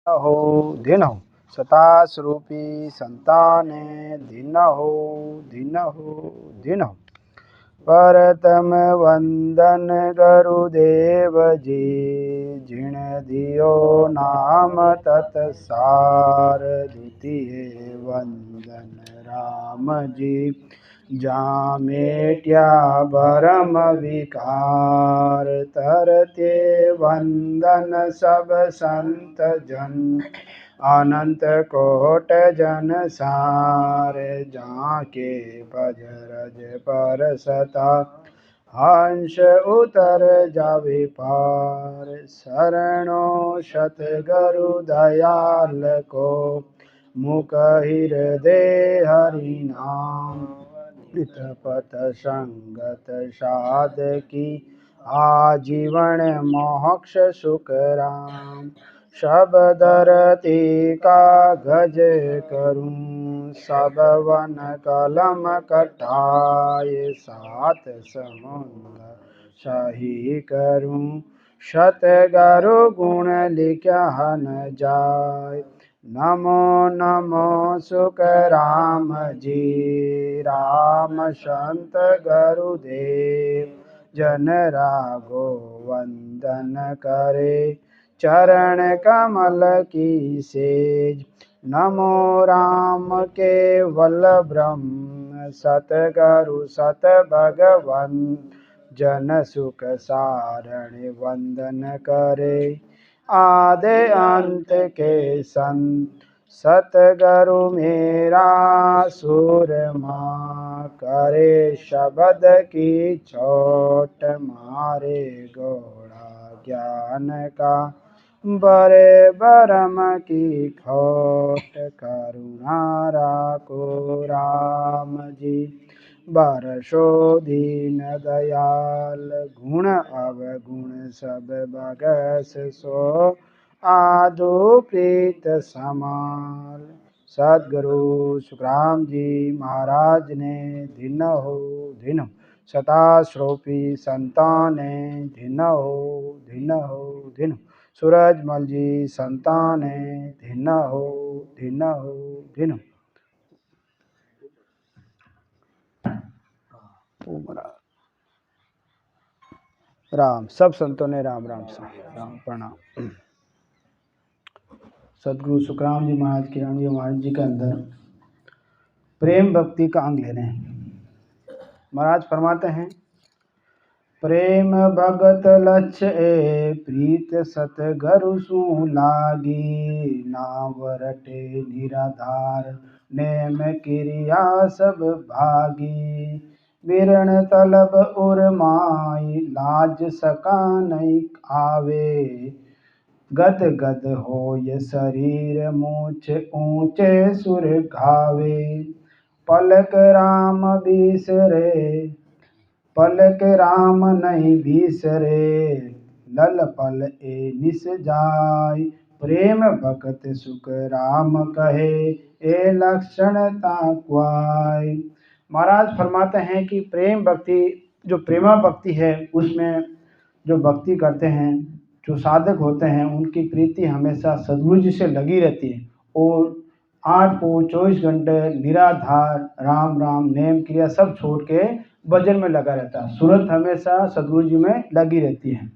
हो धिनौ सतास्रूपी संताने धिनौ परतम वंदन गुरुदेव जी जिण दियो नाम तत्सार द्वितीय वंदन राम जी जामेट्या भरम विकार तरते वंदन सब संत जन अनंत कोट जन सार जाके भजरज पर सता हंस उतर जावे पार शरणो शत गुरु दयाल को मुख हृदय हरि नाम पथ संगत साधकी आजीवन मोक्ष सुख राम शबदरती का गज करूं सब वन कलम कटाए सात समुद्र सही करूं शत गरु गुण लिख्या न जाय नमो नमो सुख राम जी राम संत गुरुदेव जन राघो वंदन करे चरण कमल की सेज नमो राम केवल ब्रह्म सतगुरु सत भगवन जन सुख सारण वंदन करे आदि अंत के संत सतगुरु मेरा सूरमा करे शब्द की चोट मारे घोड़ा ज्ञान का बड़े बरम की खोट करुणा राखो राम जी बरसो दीन दयाल गुण अवगुण सब बगस सो आदो प्रीत समाल सदगुरु सुखराम जी महाराज ने धिन सता श्रोपी संताने धिन सूरजमल जी संताने धिन राम सब संतों ने राम राम से राम प्रणाम। सदगुरु सुखराम जी महाराज के अंग महाराज जी के अंदर प्रेम भक्ति का अंग ले रहे हैं। महाराज फरमाते हैं प्रेम भगत लक्ष्य ए प्रीत सतगुरु सु लागी नाव रटे निराधार नेम क्रिया सब भागी बिरण तलब उर्माई लाज सका नहीं आवे गद गद होय शरीर मूछ ऊंचे सुर घावे पलक राम बिसरे पलक राम नहीं बिसरे लल पल ए निस जाय प्रेम भगत सुख राम कहे ए लक्षण ताक्वाय। महाराज फरमाते हैं कि प्रेम भक्ति जो प्रेमा भक्ति है उसमें जो भक्ति करते हैं जो साधक होते हैं उनकी प्रीति हमेशा सदगुरु जी से लगी रहती है और 8 को 24 घंटे निराधार राम राम नेम क्रिया सब छोड़ के भजन में लगा रहता है। सूरत हमेशा सदगुरु जी में लगी रहती है,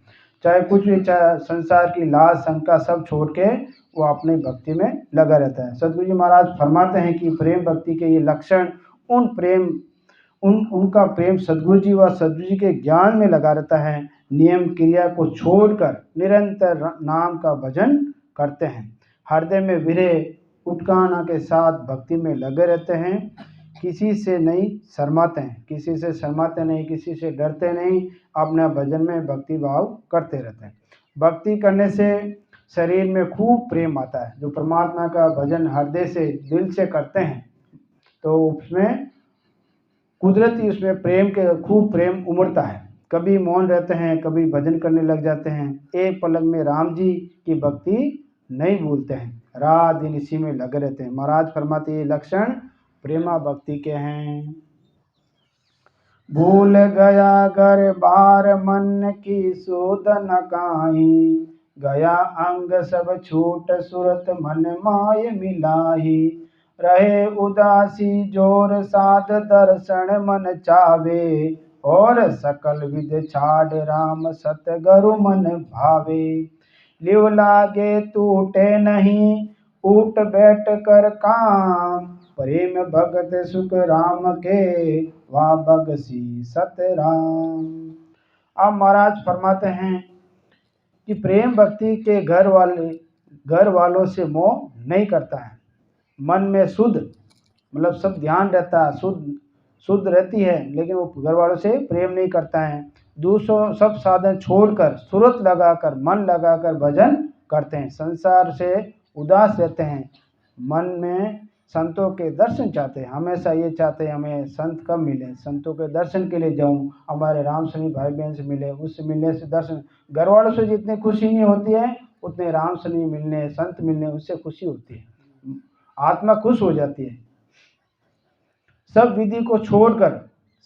चाहे कुछ भी, चाहे संसार की लाज शंका सब छोड़ के वो अपनी भक्ति में लगा रहता है। सदगुरु जी महाराज फरमाते हैं कि प्रेम भक्ति के ये लक्षण उनका प्रेम सदगुरु जी व सदगुरु जी के ज्ञान में लगा रहता है। नियम क्रिया को छोड़कर निरंतर नाम का भजन करते हैं। हृदय में विरह उत्काना के साथ भक्ति में लगे रहते हैं। किसी से नहीं शर्माते हैं, किसी से शर्माते नहीं, किसी से डरते नहीं, अपने भजन में भक्ति भाव करते रहते हैं। भक्ति करने से शरीर में खूब प्रेम आता है। जो परमात्मा का भजन हृदय से दिल से करते हैं तो उसमें कुदरती उसमें खूब प्रेम उमड़ता है। कभी मौन रहते हैं, कभी भजन करने लग जाते हैं। एक पलक में राम जी की भक्ति नहीं भूलते हैं, रात दिन इसी में लगे रहते हैं। महाराज फरमाते ये लक्षण प्रेमा भक्ति के हैं। भूल गया घर बार मन की शोध न काहीं गया अंग सब छूट सुरत मन माय मिलाही। रहे उदासी जोर साध दर्शन मन चावे, और सकल विद छाड़ राम सतगरु मन भावे। लिव लागे टूटे नहीं उठ बैठ कर काम, प्रेम भगत सुख राम के वा बगसी सतराम। अब महाराज फरमाते हैं कि प्रेम भक्ति के घर वालों से मोह नहीं करता है। मन में शुद्ध मतलब सब ध्यान रहता है, शुद्ध रहती है, लेकिन वो घर वालों से प्रेम नहीं करता है। दूसरों सब साधन छोड़कर सुरत लगाकर मन लगाकर भजन करते हैं। संसार से उदास रहते हैं, मन में संतों के दर्शन चाहते हैं। हमेशा ये चाहते हैं हमें संत कब मिले, संतों के दर्शन के लिए जाऊं, हमारे राम शनि भाई बहन से मिले, उससे मिलने से दर्शन। घर वालों से जितनी खुशी नहीं होती है उतने राम शनि मिलने संत मिलने उससे खुशी होती है, आत्मा खुश हो जाती है। सब विधि को छोड़कर,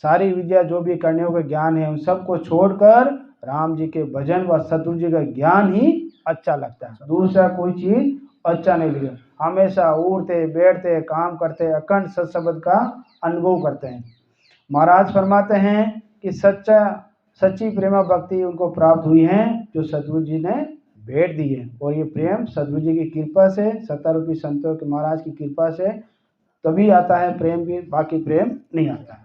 सारी विद्या जो भी करने का ज्ञान है उन सबको छोड़कर राम जी के भजन व सतगुरु जी का ज्ञान ही अच्छा लगता है। दूसरा कोई चीज अच्छा नहीं लगेगा। हमेशा उठते बैठते काम करते अखंड सत्शब्द का अनुभव करते हैं। महाराज फरमाते हैं कि सच्ची प्रेमा भक्ति उनको प्राप्त हुई है जो सतगुरु जी ने भेंट दी है। और ये प्रेम सतगुरु जी की कृपा से, सत्तारूपी संतों के महाराज की कृपा से तभी आता है प्रेम भी, बाकी प्रेम नहीं आता है।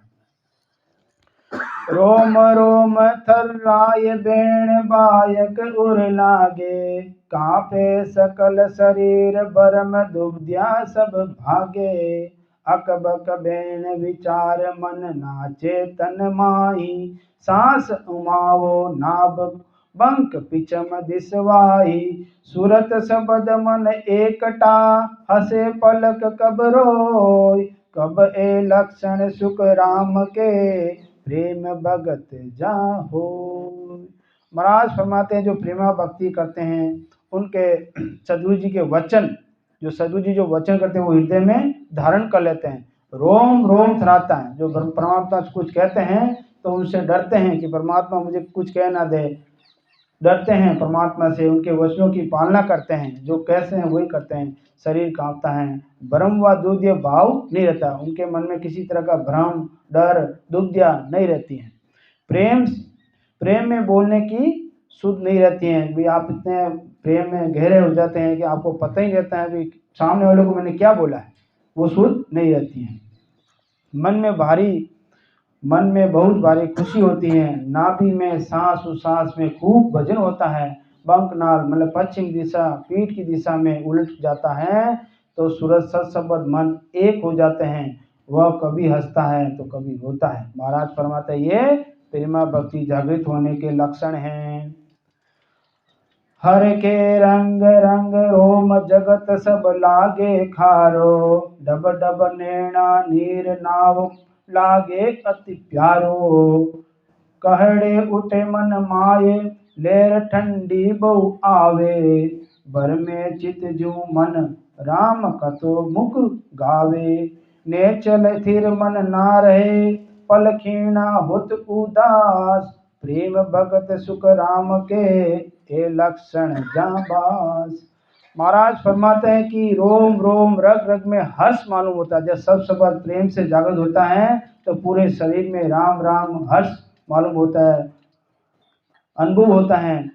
रोम रोम थर्राय बेण बायक उर लागे, कांपे सकल शरीर बरम दुब्ध्या सब भागे। अकबक बेण विचार मन नाचे तन माही, सांस उमावो नाभ बंक पिचम दिसवाही। सुरत सबद मन एकटा, हसे पलक कब रोय। कब ए लक्षण सुख राम के, प्रेम भगत जाहो। महाराज फरमाते हैं जो प्रेमा भक्ति करते हैं उनके सतगुरु जी के वचन, जो सतगुरु जी जो वचन करते हैं वो हृदय में धारण कर लेते हैं। रोम रोम थराता है। जो परमात्मा कुछ कहते हैं तो उनसे डरते हैं कि परमात्मा मुझे कुछ कह ना दे, डरते हैं परमात्मा से, उनके वचनों की पालना करते हैं, जो कैसे हैं वही करते हैं। शरीर कांपता है, भ्रम व दुध्य भाव नहीं रहता, उनके मन में किसी तरह का भ्रम डर दुध्या नहीं रहती है। प्रेम में बोलने की शुद्ध नहीं रहती हैं। भी आप इतने प्रेम में गहरे हो जाते हैं कि आपको पता ही रहता है भी सामने वाले को मैंने क्या बोला है, वो शुद्ध नहीं रहती हैं। मन में बहुत भारी खुशी होती है। नाभि में सांस उसास में खूब भजन होता है। बंकनाल मतलब पश्चिम दिशा पीठ की दिशा में उलट जाता है तो सूरज सत्शब्द मन एक हो जाते हैं। वह कभी हंसता है तो कभी रोता है। महाराज फरमाते हैं ये प्रेमा भक्ति जागृत होने के लक्षण हैं। हर के रंग रंग रोम जगत सब लागे खारो, डब डब नैना नीर नाव लागे अति प्यारो। कहड़े उठे मन माये लेर ठंडी बहु आवे, भर में चित जू मन राम कतो मुख गावे। ने चल थिर मन ना रहे पल खीणा होत उदास, प्रेम भगत सुख राम के ए लक्षण जाबास। महाराज फरमाते हैं कि रोम रोम रग रग में हर्ष मालूम होता है। जब सब शब्द प्रेम से जागृत होता है तो पूरे शरीर में राम राम हर्ष मालूम होता है, अनुभव होता है।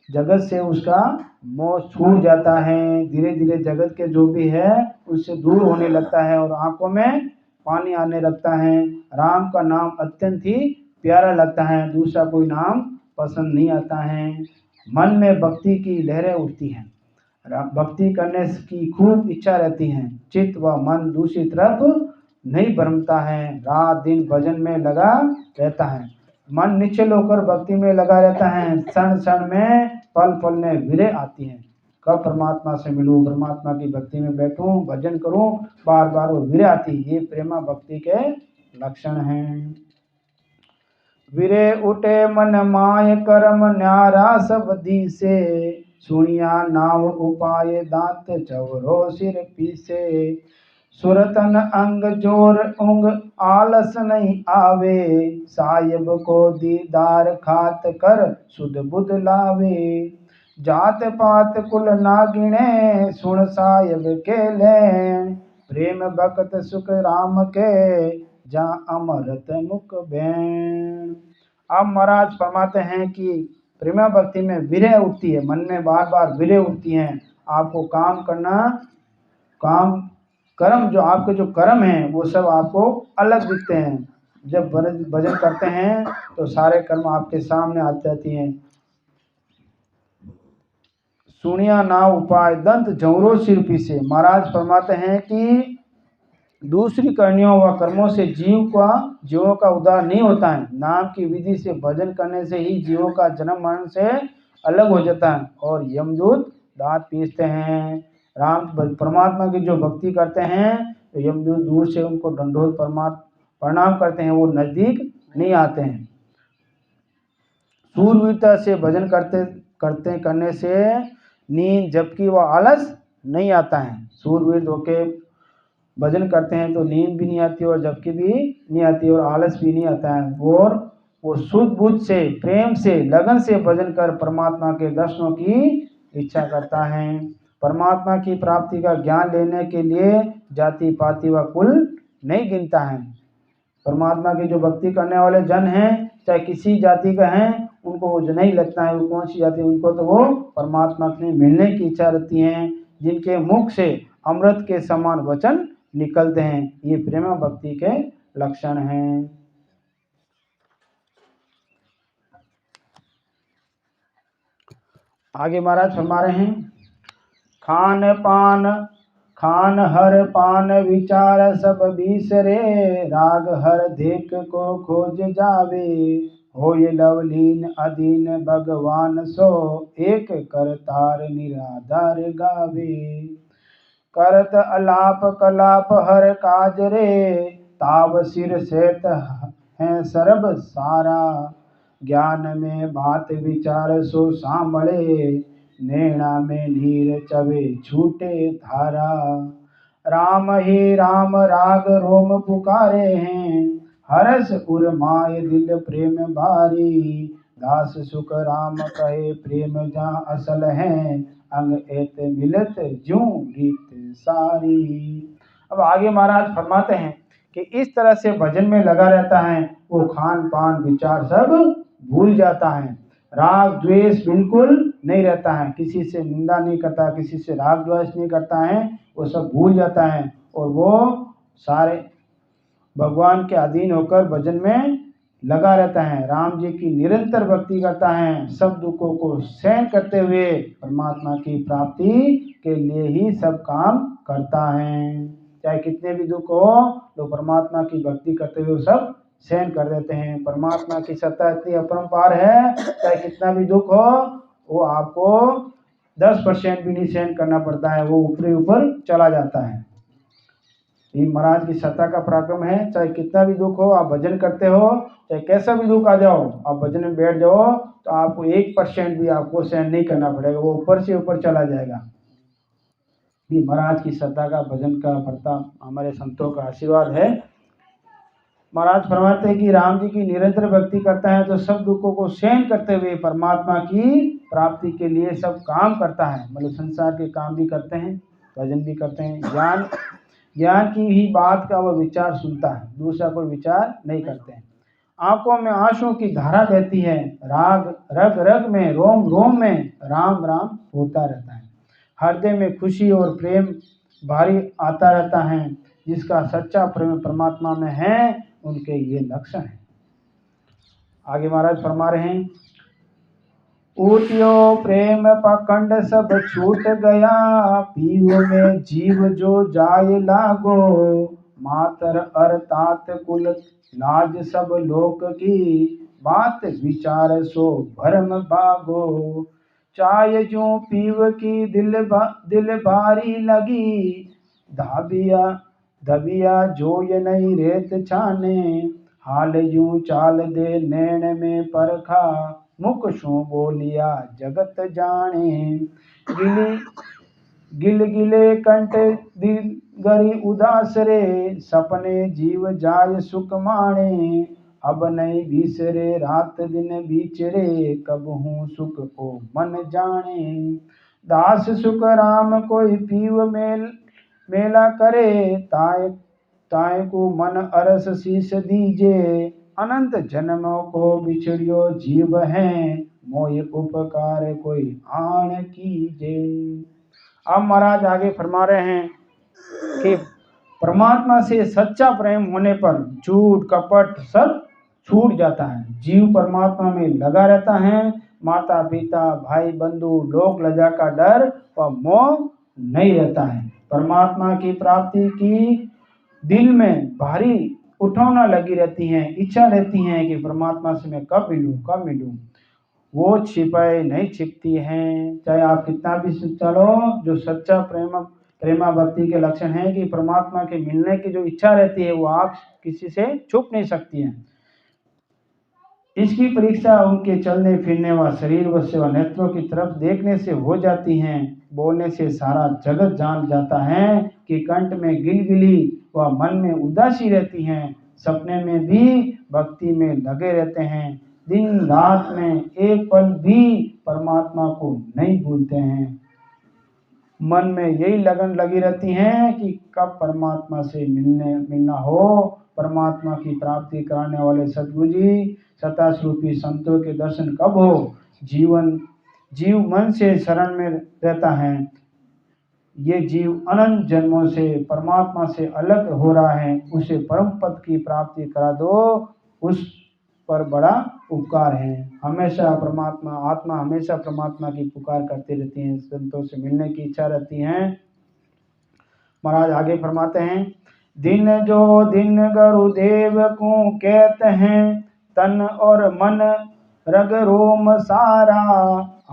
जगत से उसका मोह छूट जाता है। धीरे धीरे जगत के जो भी है उससे दूर होने लगता है और आंखों में पानी आने लगता है। राम का नाम अत्यंत ही प्यारा लगता है, दूसरा कोई नाम पसंद नहीं आता है। मन में भक्ति की लहरें उठती हैं, भक्ति करने की खूब इच्छा रहती है। चित्त व मन दूसरी तरफ नहीं भ्रमता है, रात दिन भजन में लगा रहता है। मन निश्चल होकर भक्ति में लगा रहता है। क्षण क्षण में पल पल में विरह आती है। कब परमात्मा से मिलूं, परमात्मा की भक्ति में बैठूं, भजन करूं, बार बार वो विरह आती। ये प्रेमा भक्ति के लक्षण हैं। विरे उठे मन माय कर्म न्यारा सब दिसे, सुनिया नाव उपाय दांत चवरो सिर पीसे। सुरतन अंग जोर उंग आलस नहीं आवे, साहिब को दीदार खात कर सुध बुध लावे। जात पात कुल ना गिणे, सुन साहिब के लैन, प्रेम भगत सुख राम के, जा अमृत मुख बैन। अब महाराज फरमाते हैं कि प्रेम भक्ति में विरह उठती है, मन में बार बार विरह उठती है। आपको काम करना, काम कर्म जो आपके जो कर्म हैं वो सब आपको अलग दिखते हैं। जब भजन करते हैं तो सारे कर्म आपके सामने आ जाती हैं। सुनिया ना उपाय दंत जौरो सिर पीसे। महाराज फरमाते हैं कि दूसरी करणियों व कर्मों से जीवों का उद्धार नहीं होता है। नाम की विधि से भजन करने से ही जीवों का जन्म मरण से अलग हो जाता है और यमदूत दांत पीसते हैं। राम परमात्मा की जो भक्ति करते हैं तो यमदूत दूर से उनको दंडोत प्रणाम करते हैं, वो नजदीक नहीं आते हैं। सूरवीरता से भजन करने से नींद जबकि वह आलस नहीं आता है। सूरवीर होके भजन करते हैं तो नींद भी नहीं आती और जबकि भी नहीं आती और आलस भी नहीं आता है। और वो शुद्ध बुद्ध से, प्रेम से, लगन से भजन कर परमात्मा के दर्शनों की इच्छा करता है। परमात्मा की प्राप्ति का ज्ञान लेने के लिए जाति पाति व कुल नहीं गिनता है। परमात्मा की जो भक्ति करने वाले जन हैं, चाहे किसी जाति का हैं, उनको वो नहीं लगता है वो कौन सी जाति, उनको तो वो परमात्मा से मिलने की इच्छा रहती है, जिनके मुख से अमृत के समान वचन निकलते हैं। ये प्रेम भक्ति के लक्षण हैं। आगे महाराज फरमा रहे हैं, खान हर पान विचार सब बिसरे, राग हर देख को खोज जावे, हो ये लवलीन अधीन भगवान सो, एक करतार निराधार गावे। करत अलाप कलाप हर काज रे, ताव सिर सेत है सरब सारा, ज्ञान में बात विचार सो सांभळे, नैना में नीर चवे छूटे धारा। राम ही राम राग रोम पुकारे हैं, हरस उर माय दिल प्रेम भारी, दास सुख राम कहे प्रेम जा असल है, अंग एत मिलत ज्यों रीत सारी। अब आगे महाराज फरमाते हैं कि इस तरह से भजन में लगा रहता है, वो खान पान विचार सब भूल जाता है, राग द्वेष बिल्कुल नहीं रहता है, किसी से निंदा नहीं करता, किसी से राग द्वेष नहीं करता है, वो सब भूल जाता है और वो सारे भगवान के अधीन होकर भजन में लगा रहता है। राम जी की निरंतर भक्ति करता है, सब दुखों को सहन करते हुए परमात्मा की प्राप्ति के लिए ही सब काम करता है। चाहे कितने भी दुख हो तो परमात्मा की भक्ति करते हुए सब सहन कर देते हैं। परमात्मा की सत्ता इतनी अपरंपार है, चाहे कितना भी दुख हो वो आपको 10% भी नहीं सहन करना पड़ता है, वो ऊपर चला जाता है। ये महाराज की सत्ता का पराक्रम है। चाहे कितना भी दुख हो, आप भजन करते हो, चाहे कैसा भी दुख आ जाओ, आप भजन में बैठ जाओ तो आपको 1% भी आपको सहन नहीं करना पड़ेगा, वो ऊपर से ऊपर चला जाएगा। ये महाराज की सत्ता का, भजन का प्रताप, हमारे संतों का आशीर्वाद है। महाराज फरमाते हैं कि राम जी की निरंतर भक्ति करता है तो सब दुखों को सहन करते हुए परमात्मा की प्राप्ति के लिए सब काम करता है। मतलब संसार के काम भी करते हैं, भजन भी करते हैं, ज्ञान की ही बात का वह विचार सुनता है, दूसरा कोई विचार नहीं करते हैं। आंखों में आंसुओं की धारा बहती है, राग रग रग में, रोम रोम में राम राम होता रहता है, हृदय में खुशी और प्रेम भारी आता रहता है। जिसका सच्चा प्रेम परमात्मा में है उनके ये लक्षण हैं। आगे महाराज फरमा रहे हैं, ऊटियो प्रेम पखंड सब छूट गया, पीव में जीव जो जाय लागो, मातर अर्थात कुल लाज सब लोक की, बात विचार सो भरम भागो, चाय जो पीव की दिल भारी लगी, दबिया जो ये नहीं रेत छाने, हाल यूं चाल दे नैन में परखा, मुख शो बोलिया जगत जाने, गिले कंठ गरी उदास रे, सपने जीव जाय सुख माणे। अब नहीं बिसरे रात दिन बिचरे, कब हूँ सुख को मन जाने। दास सुख राम कोई पीव मेला करे, ताय ताय को मन अरस शीस दीजे। अनंत जन्मों को बिछड़ियो जीव है, मोय उपकार कोई आन कीजे। अब महाराज आगे फरमा रहे हैं कि परमात्मा से सच्चा प्रेम होने पर झूठ कपट सब छूट जाता है। जीव परमात्मा में लगा रहता है। माता पिता भाई बंधु लोक लज्जा का डर व मोह नहीं रहता है। परमात्मा की प्राप्ति की दिल में भारी उठौना लगी रहती है, इच्छा रहती है कि परमात्मा से मैं कब मिलूं। वो छिपाए नहीं छिपती हैं, चाहे आप कितना भी चलो। जो सच्चा प्रेमा भक्ति के लक्षण है कि परमात्मा के मिलने की जो इच्छा रहती है वो आप किसी से छुप नहीं सकती है। इसकी परीक्षा उनके चलने फिरने व शरीर व नेत्रों की तरफ देखने से हो जाती हैं। बोलने से सारा जगत जान जाता है कि कंठ में गिलगिली व मन में उदासी रहती हैं। सपने में भी भक्ति में लगे रहते हैं। दिन रात में एक पल भी परमात्मा को नहीं भूलते हैं। मन में यही लगन लगी रहती है कि कब परमात्मा से मिलना हो। परमात्मा की प्राप्ति कराने वाले सद्गुरु जी सतास्वरूपी संतों के दर्शन कब हो। जीव मन से शरण में रहता है। ये जीव अनंत जन्मों से परमात्मा से अलग हो रहा है, उसे परम पद की प्राप्ति करा दो, उस पर बड़ा उपकार है। हमेशा आत्मा हमेशा परमात्मा की पुकार करती रहती है, संतों से मिलने की इच्छा रहती है। महाराज आगे फरमाते हैं, दिन जो दिन गुरुदेव को कहते हैं, तन और मन रग रोम सारा,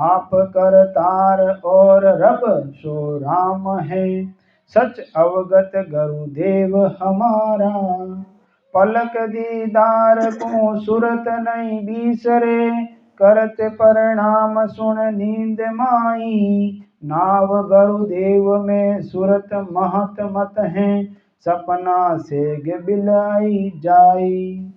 आप करतार और रब सो राम है, सच अवगत गुरुदेव हमारा। पलक दीदार को सुरत नहीं बीसरे, करत परिणाम सुन नींद माई। नाव गुरुदेव में सुरत महत मत है, सपना से बिलाई जाई।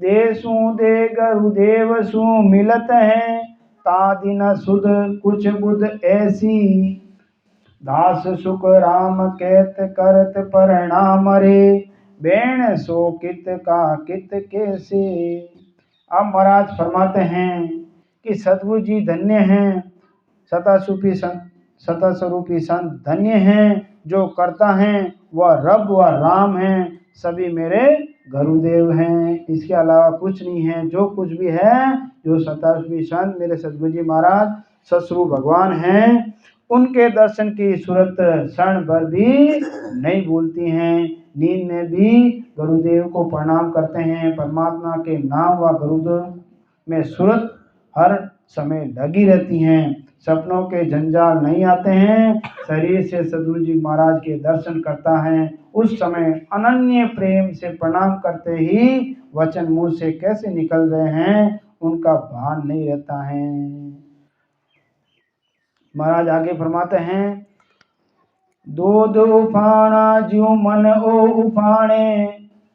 देसु दे गुरुदेव सु मिलत है, तादिन सुध कुछ बुध ऐसी। दास सुख राम कहत करत परिणाम रे, बेण सो कित का कित कैसे। अब महाराज फरमाते हैं कि सतगुरु जी धन्य हैं, सतास्वरूपी संत धन्य हैं। जो करता है वह रब व राम हैं, सभी मेरे गुरुदेव हैं, इसके अलावा कुछ नहीं है। जो कुछ भी है, जो सतास्वरूपी संत मेरे सतगुरु जी महाराज सतस्वरूप भगवान हैं, उनके दर्शन की सूरत क्षण भर भी नहीं भूलती हैं। नींद में भी गुरुदेव को प्रणाम करते हैं। परमात्मा के नाम व गुरुदेव में सूरत हर समय लगी रहती हैं। सपनों के जंजाल नहीं आते हैं। शरीर से सद्गुरु जी महाराज के दर्शन करता है, उस समय अनन्य प्रेम से प्रणाम करते ही वचन मुंह से कैसे निकल रहे हैं उनका भान नहीं रहता है। महाराज आगे फरमाते हैं, दूध उफाना ज्यों मन ओ उफाने,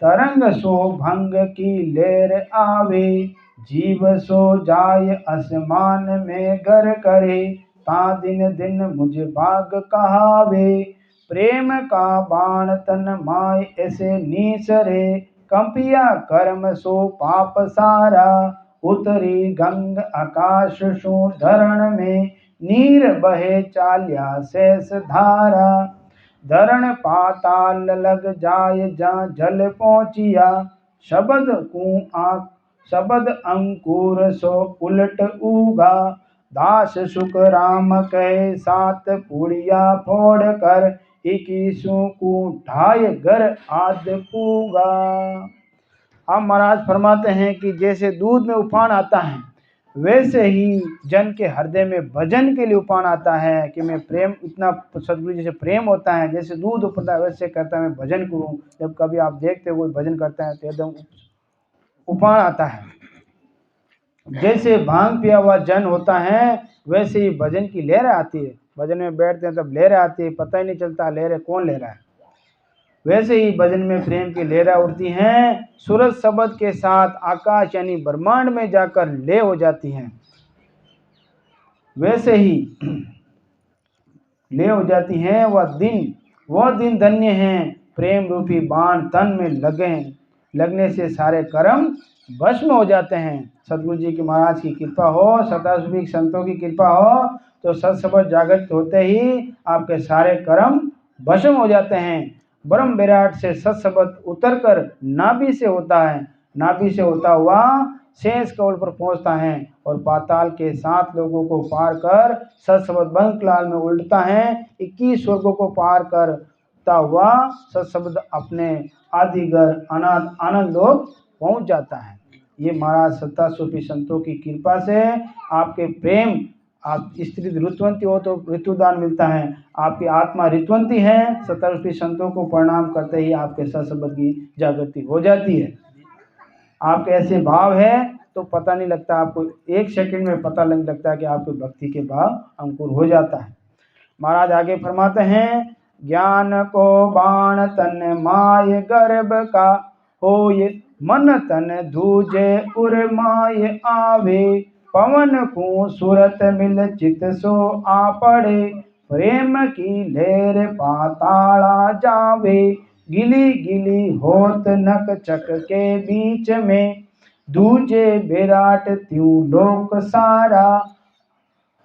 तरंग सो भंग की लेर आवे। जीव सो जाय आसमान में गर करे, ता दिन दिन मुझ भाग कहावे। प्रेम का बाण तन माय ऐसे नीसरे, कंपिया कर्म सो पाप सारा। उतरी गंग आकाश सो धरण में, नीर बहे चाल्या शेष धारा। धरण पाताल लग जाय जा जल पहुँचिया, शबद अंकुर सो उलट उगा। दास सुख राम कहे सात पुड़िया फोड़ कर, 21 को ढाई घर आद पूगा। हम महाराज फरमाते हैं कि जैसे दूध में उफान आता है, वैसे ही जन के हृदय में भजन के लिए उफान आता है कि मैं प्रेम, इतना सद्गुरु जी से प्रेम होता है, जैसे दूध उफरता है वैसे करता है मैं भजन करूं। जब कभी आप देखते हो कोई भजन करता है तो एकदम उफान आता है। जैसे भांग पिया हुआ जन होता है वैसे ही भजन की लहरें आती है। भजन में बैठते हैं तब लहरें आती है, पता ही नहीं चलता लहरें कौन ले रहा है। वैसे ही भजन में प्रेम की लहरें उठती हैं, सूरज शब्द के साथ आकाश यानी ब्रह्मांड में जाकर लय हो जाती हैं। वैसे ही लय हो जाती हैं। वह दिन धन्य हैं, प्रेम रूपी बाण तन में लगने से सारे कर्म भस्म हो जाते हैं। सदगुरु जी की महाराज की कृपा हो, सताशुभिक संतों की कृपा हो, तो सत्सबद जागृत होते ही आपके सारे कर्म भस्म हो जाते हैं। ब्रह्म विराट से सत्सबद उतरकर नाभि से होता है, नाभि से होता हुआ शेष कौल पर पहुंचता है और पाताल के 7 लोगों को पार कर सत्सबद बंकलाल में उल्टता है। 21 स्वर्गों को पार करता हुआ सत्सबद अपने आदिगर आनंद लोक पहुंच जाता है। ये महाराज सत्तासूफी संतों की कृपा से आपके प्रेम, आप स्त्री ऋतुवंती हो तो ऋतुदान मिलता है, आपकी आत्मा ऋतुवंती है, सत्तासूफी संतों को प्रणाम करते ही आपके सत्सबद की जागृति हो जाती है। आपके ऐसे भाव है तो पता नहीं लगता, आपको 1 सेकंड में पता नहीं लगता कि आपकी भक्ति के भाव अंकुर हो जाता है। महाराज आगे फरमाते हैं, ज्ञान को बाण तन माय गर्भ का हो, ये मन तन दूजे उर माय आवे, पवन को सूरत मिल चित सो आ पड़े, प्रेम की लहर पाताला जावे, गिली गिली होत नक चक के बीच में, दूजे विराट त्यों लोक सारा,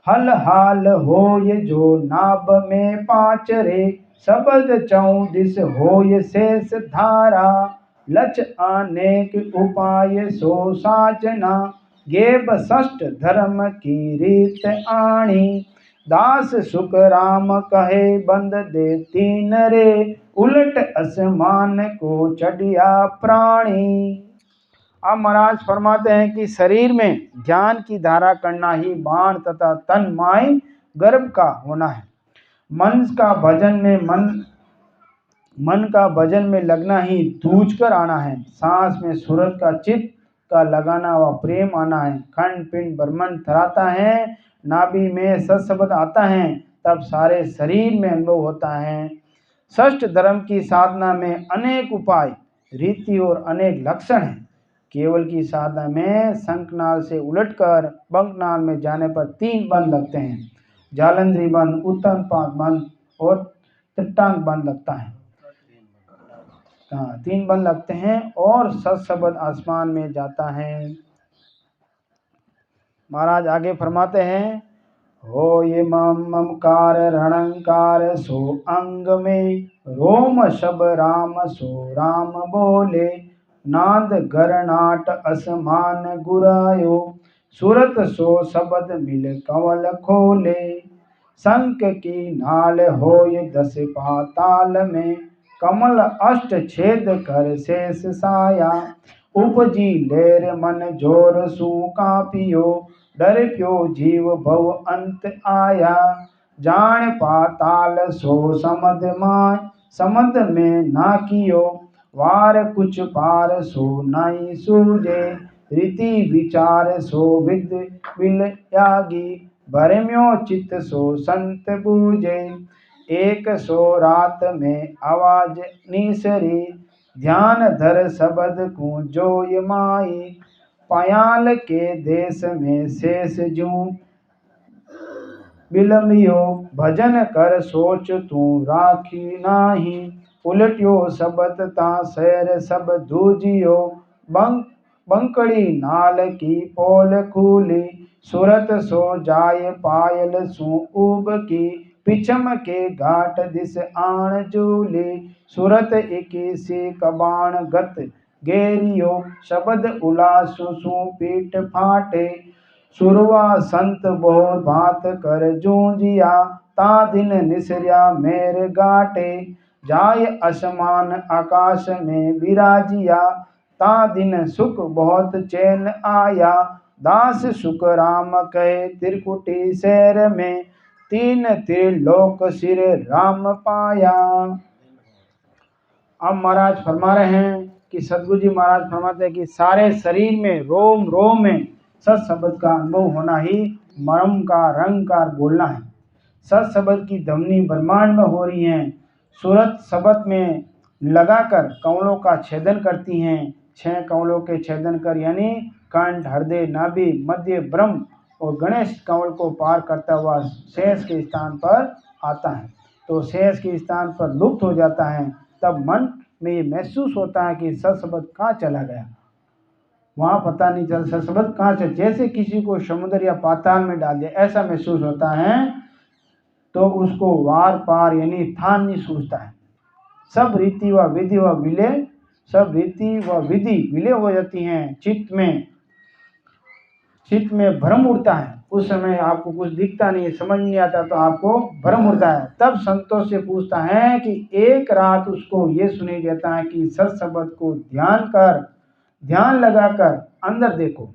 हल हाल हो ये जो नाभ में 5 रे, शब्द 34 हो ये शेष धारा, लच अनेक उपाय सो साजना, गेब षष्ठ धर्म की रीत आणी, दास सुख राम कहे बंद दे 3 रे, उलट असमान को चढ़िया प्राणी। अब महाराज फरमाते हैं कि शरीर में ज्ञान की धारा करना ही बाण तथा तन माय गर्भ का होना है। मन का भजन में लगना ही दूज कर आना है। सांस में सूरत का चित्त का लगाना व प्रेम आना है। खंड पिंड ब्रह्मंड थराता है, नाभि में सत्सबद आता है, तब सारे शरीर में अनुभव होता है। षष्ठ धर्म की साधना में अनेक उपाय, रीति और अनेक लक्षण हैं। केवल की साधना में शंखनाल से उलटकर बंकनाल में जाने पर 3 बंद लगते हैं। जालंधरी बंद, उत्तम पाद बंद और त्रिटांग बंद लगता है। 3 बंद लगते हैं और सत्सबद आसमान में जाता है। महाराज आगे फरमाते हैं, हो ये ममकार रणंकार सो अंग में, रोम शब राम सो राम बोले, नाद गरनाट असमान गुरायो, सूरत सो शब्द मिल कंवल खोले, शंख की नाल हो ये 10 पाताल में, कमल अष्ट छेद कर शेष साया, उपजी लेर मन जोर सू कापियो, डर प्यो जीव भव अंत आया, जान पाताल सो समद में ना कियो, वार कुछ पार सो नाई सूझे, रीति विचार सो विद विल यागी, भरम्यो चित्त सो संत बूझे, एक सो रात में आवाज निसरी, ध्यान धर शब्द को जोय माई, पयाल के देश में शेष जूं बिलमियो, भजन कर सोच तू राखी नाही, उलटियो शब्द ता शहर सब दूजियो, बंकड़ी नाल की पोल खूली, सूरत सो जाय पायल सू उब की, पिछम के घाट दिस आण जूली, सूरत 21 कबाण गत गेरियो, शब्द उलासु सू पीठ फाटे, सुरवा संत बहुत भात कर जूझिया, ता दिन निसरिया मेरे घाटे, जाय असमान आकाश में विराजिया, ता दिन सुख बहुत चैन आया, दास सुख राम कहे त्रिकुटी शहर में, 3 त्रिलोक सिर राम पाया। अब महाराज फरमा रहे हैं कि सदगुरु जी महाराज फरमाते हैं कि सारे शरीर में रोम रोम में सत्सबद का अनुभव होना ही मरम का रंगकार बोलना है। सत्सबद की धमनी ब्रह्मांड में हो रही है। सूरत शब्द में लगाकर कमलों का छेदन करती हैं। 6 कमलों के छेदन कर यानी कंठ, हृदय, नाभि, मध्य, ब्रह्म और गणेश कमल को पार करता हुआ शेष के स्थान पर आता है। तो शेष के स्थान पर लुप्त हो जाता है। तब मन में ये महसूस होता है कि सत्संबंध कहाँ चला गया, वहाँ पता नहीं चल सत्संबंध कहाँ चला, जैसे किसी को समुद्र या पाताल में डाल दिया ऐसा महसूस होता है। तो उसको वार पार यानी थान नहीं सूझता है। सब रीति व विधि व विलय, सब रीति व विधि विलय हो जाती हैं। चित्त में भ्रम उड़ता है। उस समय आपको कुछ दिखता नहीं, समझ नहीं आता, तो आपको भ्रम उड़ता है। तब संतों से पूछता है कि एक रात उसको ये सुनाई देता है कि सत्संबंध को ध्यान लगाकर अंदर देखो।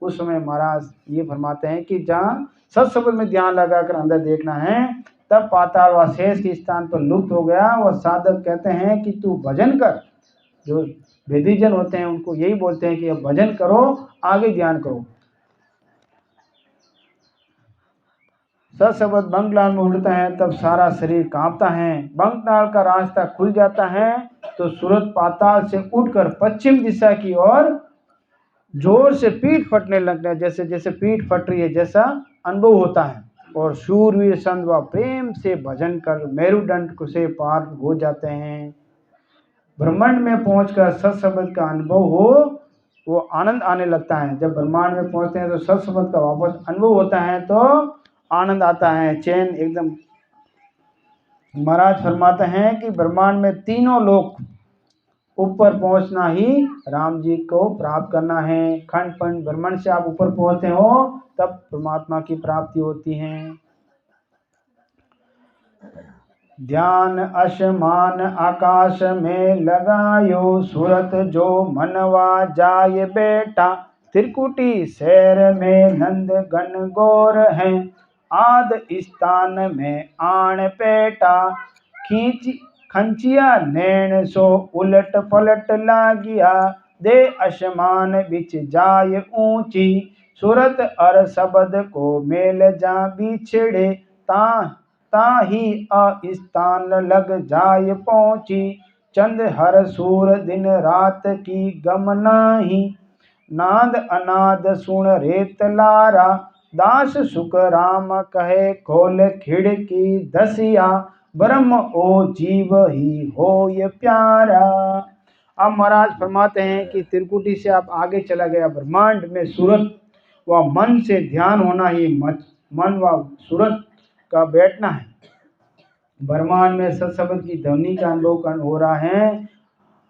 उस समय महाराज ये फरमाते हैं कि जहाँ सत्संबंध में ध्यान लगाकर अंदर देखना है, तब पाताल व शेष के स्थान पर लुप्त हो गया। वह साधक कहते हैं कि तू भजन कर। जो वेदीजन होते हैं उनको यही बोलते हैं कि अब भजन करो, आगे ध्यान करो। सत्संबंध बंगनाल में उड़ता है तब सारा शरीर कांपता है। बंगनाल का रास्ता खुल जाता है तो सूरत पाताल से उठकर पश्चिम दिशा की ओर जोर से पीठ फटने लगता है। जैसे जैसे पीठ फट रही है जैसा अनुभव होता है। और शूरवीर संत व प्रेम से भजन कर मेरुदंड से पार हो जाते हैं। ब्रह्मांड में पहुंचकर सत्संबंध का अनुभव हो, वो आनंद आने लगता है। जब ब्रह्मांड में पहुंचते हैं तो सत्संबंध का वापस अनुभव होता है तो आनंद आता है, चैन एकदम। महाराज फरमाते हैं कि ब्रह्मांड में तीनों लोक ऊपर पहुंचना ही राम जी को प्राप्त करना है। खंड खंड ब्रह्मांड से आप ऊपर पहुंचते हो तब परमात्मा की प्राप्ति होती है। ध्यान आसमान आकाश में लगायो, सूरत जो मनवा जाए बेटा। त्रिकुटी शहर में नंद गण गौर हैं, आद स्थान में आण पेटा। खंचिया नैन सो उलट पलट लागिया, दे आसमान बिच जाय ऊंची। सूरत अर शब्द को मेल जा बिछड़े, ताही स्थान लग जाय पहुंची। चंद हर सूर दिन रात की गम नाही, नाद अनाद सुन रेत लारा। दास सुख राम कहे खोल खिड़की दसिया, ब्रह्म ओ जीव ही हो ये प्यारा। अब महाराज फरमाते हैं कि त्रिकुटी से आप आगे चला गया, ब्रह्मांड में सूरत व मन से ध्यान होना ही मन व सूरत का बैठना है। ब्रह्मांड में सत्संबंध की ध्वनि का अनुभव हो रहा है।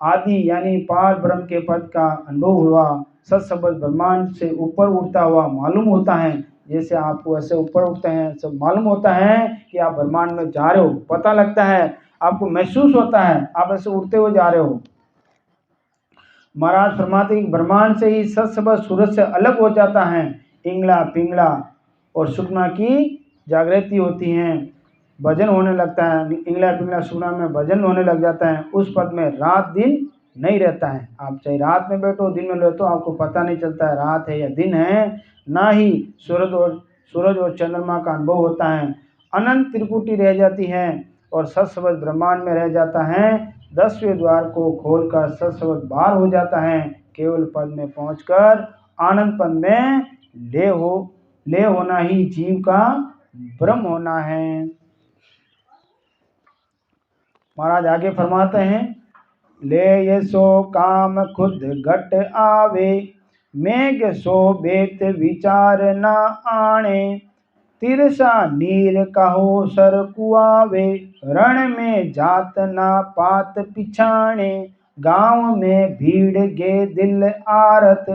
आदि यानी पार ब्रह्म के पद का अनुभव हुआ। सत्संबंध ब्रह्मांड से ऊपर उठता हुआ मालूम होता है। जैसे आपको ऐसे ऊपर उठते हैं सब मालूम होता है कि आप ब्रह्मांड में जा रहे हो, पता लगता है, आपको महसूस होता है आप ऐसे उठते हुए जा रहे हो। महाराज फरमाते हैं कि ब्रह्मांड से ही सत्संबंध सूरत से अलग हो जाता है। इंगला पिंगला और सुकमा की जागृति होती है, भजन होने लगता है। इंगला पिंगला सुकमा में भजन होने लग जाता है। उस पद में रात दिन नहीं रहता है। आप चाहे रात में बैठो दिन में बैठो आपको पता नहीं चलता है रात है या दिन है। ना ही सूरज और चंद्रमा का अनुभव होता है। अनंत त्रिकुटी रह जाती है और सत्संबंध ब्रह्मांड में रह जाता है। 10वें द्वार को खोलकर सत्संबंध बाहर हो जाता है। केवल पद में पहुंचकर आनंद पद में ले होना ही जीव का ब्रह्म होना है। महाराज आगे फरमाते हैं, ले ये सो काम खुद घट आवे, मेघ सो बेत विचार ना आणे। तिरसा नीर कहो सर कुआवे, रण में जात ना पात पिछाणे। गांव में भीड़ गे दिल आरत,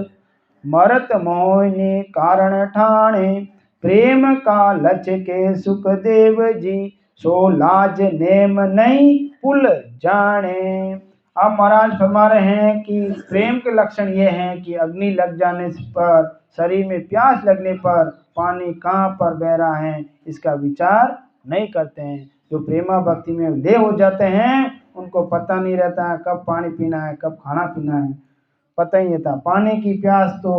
मरत मोहिनी कारण ठाणे। प्रेम का लच के सुखदेव जी, सो लाज नेम नहीं पुल जाने। अब महाराज फरमा रहे हैं कि प्रेम के लक्षण ये हैं कि अग्नि लग जाने पर, शरीर में प्यास लगने पर पानी कहाँ पर बह रहा है इसका विचार नहीं करते हैं। जो प्रेमा भक्ति में ले हो जाते हैं उनको पता नहीं रहता है कब पानी पीना है कब खाना पीना है, पता ही नहीं था। पानी की प्यास तो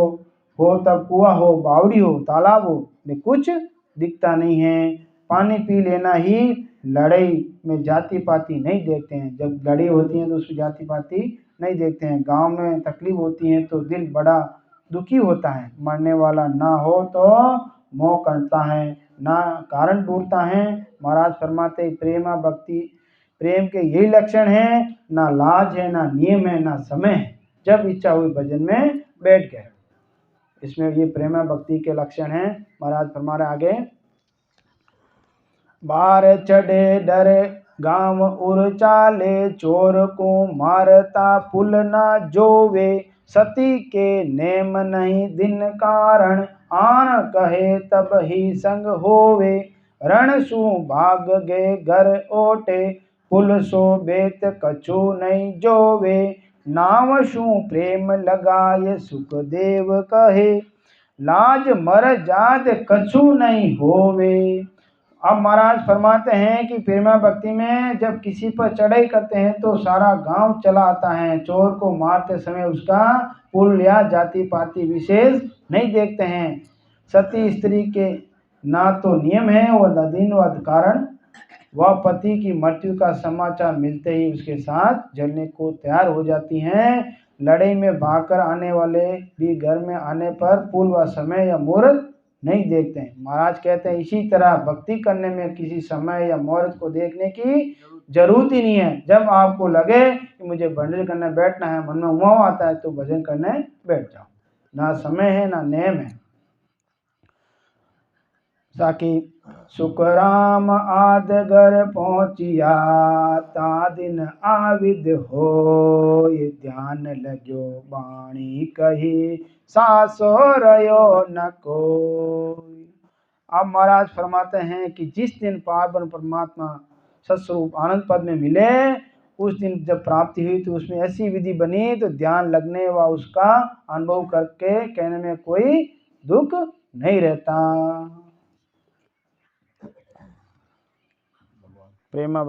हो तब कुआं हो बावड़ी हो तालाब हो में कुछ दिखता नहीं है। पानी पी लेना ही लड़ाई में जाति पाति नहीं देखते हैं। जब लड़ाई होती है तो उसमें जाति पाति नहीं देखते हैं। गांव में तकलीफ होती है तो दिल बड़ा दुखी होता है। मरने वाला ना हो तो मोह करता है, ना कारण ढूंढता है। महाराज फरमाते प्रेमा भक्ति प्रेम के यही लक्षण हैं, ना लाज है, ना नियम है, ना समय है। जब इच्छा हुई भजन में बैठ गए। इसमें ये प्रेमा भक्ति के लक्षण हैं। महाराज फरमा रहे आगे, बार चढ़े डरे गांव उर चाले, चोर को मारता पुल ना जोवे, सती के नेम नहीं दिन कारण, आन कहे तब ही संग होवे, रण सु भाग गे घर ओटे, पुल सो बेत कछु नहीं जोवे, नाव सु प्रेम लगाए सुखदेव कहे, लाज मर जात कछु नहीं होवे। अब महाराज फरमाते हैं कि प्रेमा भक्ति में जब किसी पर चढ़ाई करते हैं तो सारा गांव चला आता है। चोर को मारते समय उसका कुल या जाति पाति विशेष नहीं देखते हैं। सती स्त्री के ना तो नियम है और न दिन व कारण। वह पति की मृत्यु का समाचार मिलते ही उसके साथ जलने को तैयार हो जाती हैं। लड़ाई में भागकर आने वाले भी घर में आने पर पुल व समय या मुहूर्त नहीं देखते हैं। महाराज कहते हैं इसी तरह भक्ति करने में किसी समय या मुहूर्त को देखने की जरूरत ही नहीं है। जब आपको लगे कि मुझे भजन करने बैठना है, मन में उमाव आता है तो भजन करने बैठ जाओ। ना समय है ना नेम है। साकी सुखराम आद घर पहुँचिया, ता दिन आविद हो, ये ध्यान लगो बाणी कही, सासो रयो न कोई। अब महाराज फरमाते हैं कि जिस दिन पावन परमात्मा सत्स्वरूप आनंद पद में मिले, उस दिन जब प्राप्ति हुई तो उसमें ऐसी विधि बनी तो ध्यान लगने व उसका अनुभव करके कहने में कोई दुख नहीं रहता। प्रेमा